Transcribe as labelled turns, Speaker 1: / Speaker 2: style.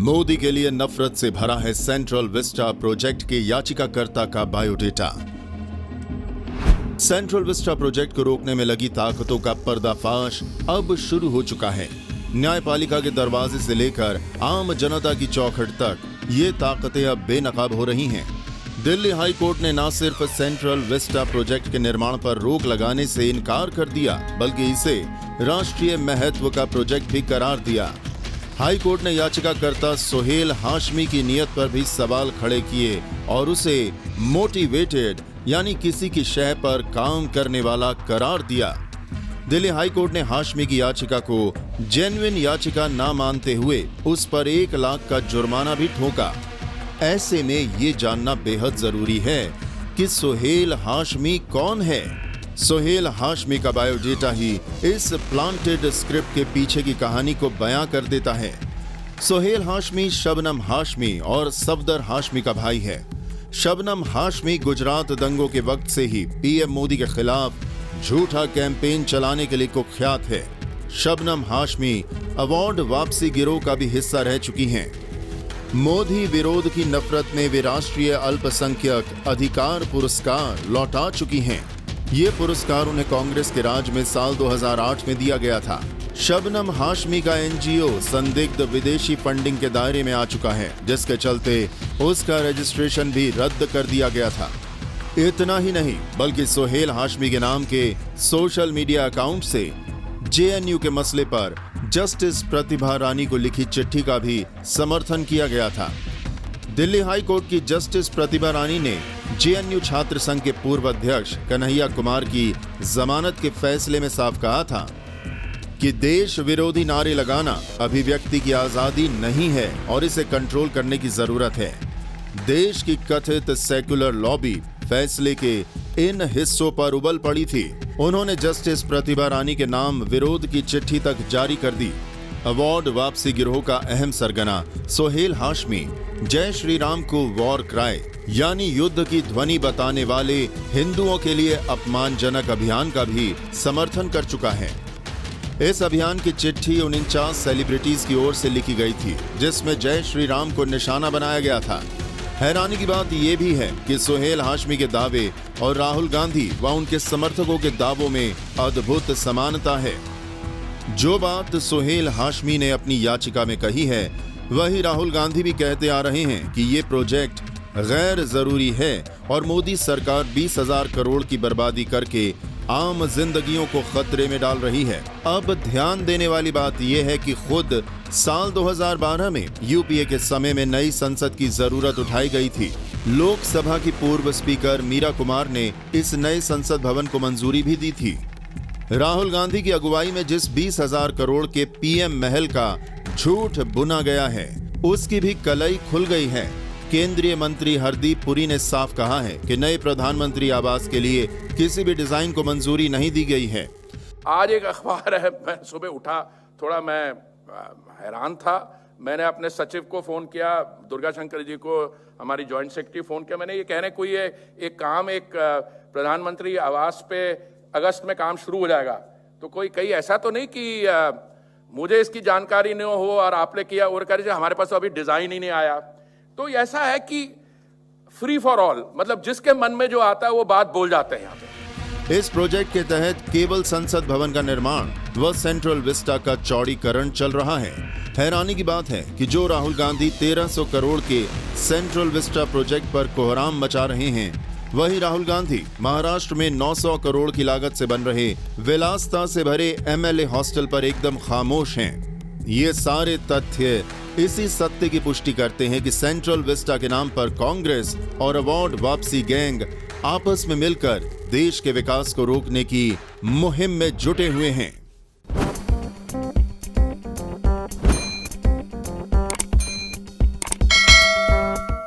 Speaker 1: मोदी के लिए नफरत से भरा है सेंट्रल विस्टा प्रोजेक्ट के याचिकाकर्ता का बायोडेटा। सेंट्रल विस्टा प्रोजेक्ट को रोकने में लगी ताकतों का पर्दाफाश अब शुरू हो चुका है। न्यायपालिका के दरवाजे से लेकर आम जनता की चौखट तक ये ताकतें अब बेनकाब हो रही हैं। दिल्ली हाई कोर्ट ने न सिर्फ सेंट्रल विस्टा प्रोजेक्ट के निर्माण पर रोक लगाने से इनकार कर दिया, बल्कि इसे राष्ट्रीय महत्व का प्रोजेक्ट भी करार दिया। हाई कोर्ट ने याचिकाकर्ता सोहेल हाशमी की नीयत पर भी सवाल खड़े किए और उसे मोटिवेटेड यानी किसी की शय पर काम करने वाला करार दिया। दिल्ली हाई कोर्ट ने हाशमी की याचिका को जेन्युइन याचिका न मानते हुए उस पर 1 लाख का जुर्माना भी ठोका। ऐसे में ये जानना बेहद जरूरी है कि सोहेल हाशमी कौन है। सोहेल हाशमी का बायोडेटा ही इस प्लांटेड स्क्रिप्ट के पीछे की कहानी को बयां कर देता है। सोहेल हाशमी शबनम हाशमी और सफदर हाशमी का भाई है। शबनम हाशमी गुजरात दंगों के वक्त से ही पीएम मोदी के खिलाफ झूठा कैंपेन चलाने के लिए कुख्यात है। शबनम हाशमी अवार्ड वापसी गिरोह का भी हिस्सा रह चुकी हैं। मोदी विरोध की नफरत में वे राष्ट्रीय अल्पसंख्यक अधिकार पुरस्कार लौटा चुकी हैं। ये पुरस्कार उन्हें कांग्रेस के राज में साल 2008 में दिया गया था। शबनम हाशमी का एनजीओ संदिग्ध विदेशी फंडिंग के दायरे में आ चुका है, जिसके चलते उसका रजिस्ट्रेशन भी रद्द कर दिया गया था। इतना ही नहीं, बल्कि सोहेल हाशमी के नाम के सोशल मीडिया अकाउंट से जेएनयू के मसले पर जस्टिस प्रतिभा रानी को लिखी चिट्ठी का भी समर्थन किया गया था। दिल्ली हाई कोर्ट की जस्टिस प्रतिभा रानी ने जेएनयू छात्र संघ के पूर्व अध्यक्ष कन्हैया कुमार की जमानत के फैसले में साफ कहा था कि देश विरोधी नारे लगाना अभिव्यक्ति की आजादी नहीं है और इसे कंट्रोल करने की जरूरत है। देश की कथित सेक्युलर लॉबी फैसले के इन हिस्सों पर उबल पड़ी थी। उन्होंने जस्टिस प्रतिभा रानी के नाम विरोध की चिट्ठी तक जारी कर दी। अवार्ड वापसी गिरोह का अहम सरगना सोहेल हाशमी जय श्री राम को वॉर क्राई यानी युद्ध की ध्वनि बताने वाले हिंदुओं के लिए अपमानजनक अभियान का भी समर्थन कर चुका है। इस अभियान की चिट्ठी 49 सेलिब्रिटीज की ओर से लिखी गई थी, जिसमें जय श्री राम को निशाना बनाया गया था। हैरानी की बात यह भी है कि सोहेल हाशमी के दावे और राहुल गांधी व उनके समर्थकों के दावों में अद्भुत समानता है। जो बात सोहेल हाशमी ने अपनी याचिका में कही है, वही राहुल गांधी भी कहते आ रहे हैं कि ये प्रोजेक्ट गैर जरूरी है और मोदी सरकार 20,000 करोड़ की बर्बादी करके आम जिंदगियों को खतरे में डाल रही है। अब ध्यान देने वाली बात यह है कि खुद साल 2012 में यूपीए के समय में नई संसद की जरूरत उठाई गई थी। लोकसभा की पूर्व स्पीकर मीरा कुमार ने इस नए संसद भवन को मंजूरी भी दी थी। राहुल गांधी की अगुवाई में जिस 20,000 करोड़ के पीएम महल का झूठ बुना गया है, उसकी भी कलई खुल गई है। केंद्रीय मंत्री हरदीप पुरी ने साफ कहा है कि नए प्रधानमंत्री आवास के लिए किसी भी डिजाइन को मंजूरी नहीं दी गई है।
Speaker 2: आज एक अखबार है, मैं सुबह उठा, थोड़ा मैं हैरान था। मैंने अपने सचिव को फोन किया, दुर्गा शंकर जी को, हमारी जॉइंट सेक्रेटरी फोन किया। मैंने ये कहने कोई एक काम, एक प्रधानमंत्री आवास पे अगस्त में काम शुरू हो जाएगा, तो कोई कहीं ऐसा तो नहीं कि मुझे इसकी जानकारी नहीं हो और आपने किया और कह रहे हमारे पास तो अभी डिजाइन ही नहीं आया। तो ऐसा है कि फ्री फॉर ऑल, मतलब जिसके मन में जो आता है वो बात बोल जाते हैं यहाँ पे।
Speaker 1: इस प्रोजेक्ट के तहत केवल संसद भवन का निर्माण व सेंट्रल विस्टा का चौड़ीकरण चल रहा है। हैरानी की बात है कि जो राहुल गांधी 1300 करोड़ के सेंट्रल विस्टा प्रोजेक्ट पर कोहराम मचा रहे हैं, वही राहुल गांधी महाराष्ट्र में 900 करोड़ की लागत से बन रहे विलासता से भरे एमएलए हॉस्टल पर एकदम खामोश हैं। ये सारे तथ्य इसी सत्य की पुष्टि करते हैं कि सेंट्रल विस्टा के नाम पर कांग्रेस और अवार्ड वापसी गैंग आपस में मिलकर देश के विकास को रोकने की मुहिम में जुटे हुए हैं।